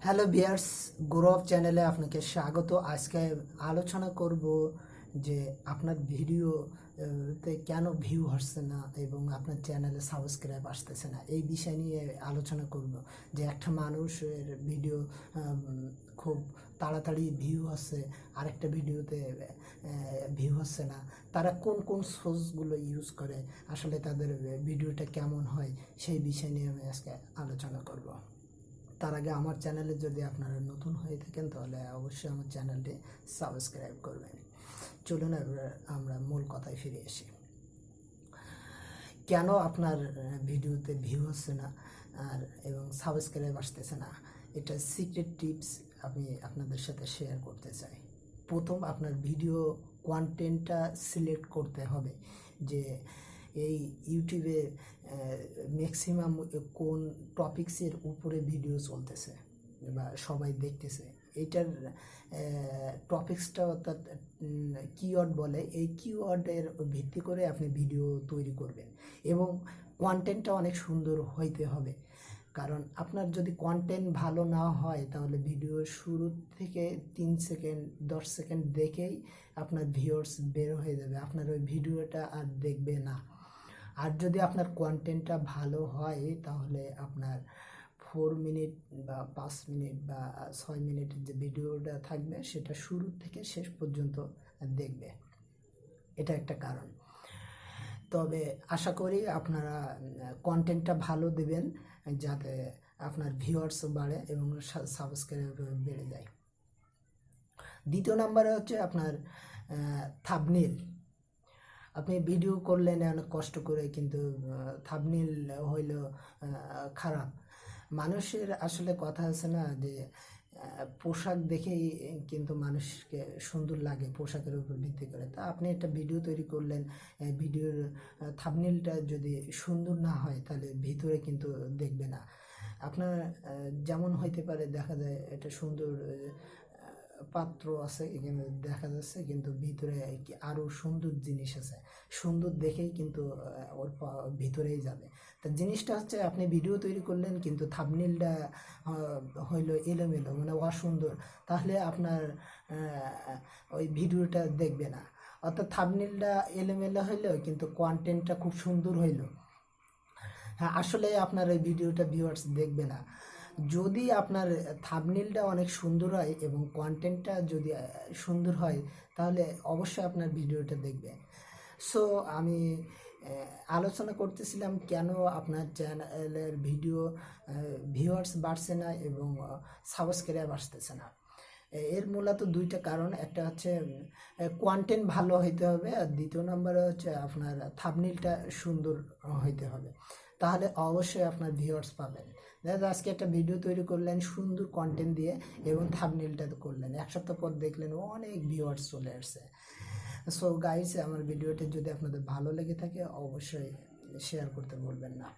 Hello viewers, গ্রোআপ চ্যানেলে আপনাকে স্বাগত। আজকে আলোচনা করব যে আপনার ভিডিওতে কেন ভিউ হচ্ছে না এবং আপনার চ্যানেলে সাবস্ক্রাইব আসতেছে না। এই বিষয় নিয়ে আলোচনা করব যে একটা মানুষের ভিডিও খুব তাড়াতাড়ি ভিউ হচ্ছে, আরেকটা ভিডিওতে ভিউ হচ্ছে না। তারা কোন কোন সোর্সগুলো ইউজ করে, আসলে তাদের ভিডিওটা কেমন হয়, সেই বিষয় নিয়ে আমি আজকে আলোচনা করব। তার আগে আমার চ্যানেলে যদি আপনারা নতুন হয়ে থাকেন তাহলে অবশ্যই আমার চ্যানেলটি সাবস্ক্রাইব করবেন। চলুন আমরা মূল কথায় ফিরে আসি। কেন আপনার ভিডিওতে ভিউ হচ্ছে না এবং সাবস্ক্রাইব আসতেছে না, এটা সিক্রেট টিপস আমি আপনাদের সাথে শেয়ার করতে চাই। প্রথম, আপনার ভিডিও কন্টেন্টটা সিলেক্ট করতে হবে যে এই ইউটিউবে ম্যাক্সিমাম কোন টপিক্সের উপরে ভিডিও চলতেছে বা সবাই দেখতেছে। এইটার টপিক্সটা অর্থাৎ কিওয়ার্ড বলে, এই কিওয়ার্ডের ভিত্তি করে আপনি ভিডিও তৈরি করবেন এবং কন্টেন্টটা অনেক সুন্দর হইতে হবে। কারণ আপনার যদি কন্টেন্ট ভালো না হয় তাহলে ভিডিও শুরু থেকে 3 সেকেন্ড 10 সেকেন্ড দেখেই আপনার ভিউয়ার্স বের হয়ে যাবে, আপনার ওই ভিডিওটা আর দেখবে না। আর যদি আপনার কন্টেন্টটা ভালো হয় তাহলে আপনার 4 মিনিট বা 5 মিনিট বা 6 মিনিটের যে ভিডিওটা থাকবে সেটা শুরু থেকে শেষ পর্যন্ত দেখবে। এটা একটা কারণ। তবে আশা করি আপনারা কন্টেন্টটা ভালো দেবেন যাতে আপনার ভিউয়ার্স বাড়ে এবং সাবস্ক্রাইব বেড়ে যায়। দ্বিতীয় নাম্বারে হচ্ছে আপনার থাম্বনেইল। আপনি ভিডিও করলেন অনেক কষ্ট করে, কিন্তু থাম্বনেইল হইল খারাপ। মানুষের আসলে কথা আছে না যে পোশাক দেখেই কিন্তু মানুষকে সুন্দর লাগে, পোশাকের উপর ভিত্তি করে। তা আপনি একটা ভিডিও তৈরি করলেন, ভিডিওর থাম্বনেইলটা যদি সুন্দর না হয় তাহলে ভিতরে কিন্তু দেখবে না। আপনার যেমন হইতে পারে, দেখা যায় এটা সুন্দর পাত্র আছে এখানে দেখা যাচ্ছে, কিন্তু ভিতরে আরও সুন্দর জিনিস আছে। সুন্দর দেখেই কিন্তু ওর ভিতরেই যাবে। তা জিনিসটা হচ্ছে, আপনি ভিডিও তৈরি করলেন কিন্তু থাম্বনেইলটা হইলো এলোমেলো, মানে অসুন্দর, তাহলে আপনার ওই ভিডিওটা দেখবে না। অর্থাৎ থাম্বনেইলটা এলোমেলো হইলেও কিন্তু কন্টেন্টটা খুব সুন্দর হইলো, হ্যাঁ আসলে আপনার এই ভিডিওটা ভিউয়ার্স দেখবে না। যদি আপনার থাম্বনেইলটা অনেক সুন্দর হয় এবং কন্টেন্টটা যদি সুন্দর হয় তাহলে অবশ্যই আপনার ভিডিওটা দেখবে। সো আমি আলোচনা করতেছিলাম কেন আপনার চ্যানেলের ভিডিও ভিউয়ার্স বাড়ছে না এবং সাবস্ক্রাইব আসতেছে না। এর মূলত দুইটা কারণ। একটা হচ্ছে কন্টেন্ট ভালো হইতে হবে, আর দ্বিতীয় নম্বরে হচ্ছে আপনার থাম্বনেইলটা সুন্দর হইতে হবে, তাহলে অবশ্যই আপনার ভিউয়ার্স পাবেন। দেখা আজকে একটা ভিডিও তৈরি করলেন সুন্দর কন্টেন্ট দিয়ে এবং থাম্বনেইলটা করলেন, 1 সপ্তাহ পর দেখলেন অনেক ভিউয়ার্স চলে আসছে। সো গাইস, আমার ভিডিওটি যদি আপনাদের ভালো লেগে থাকে অবশ্যই শেয়ার করতে ভুলবেন না।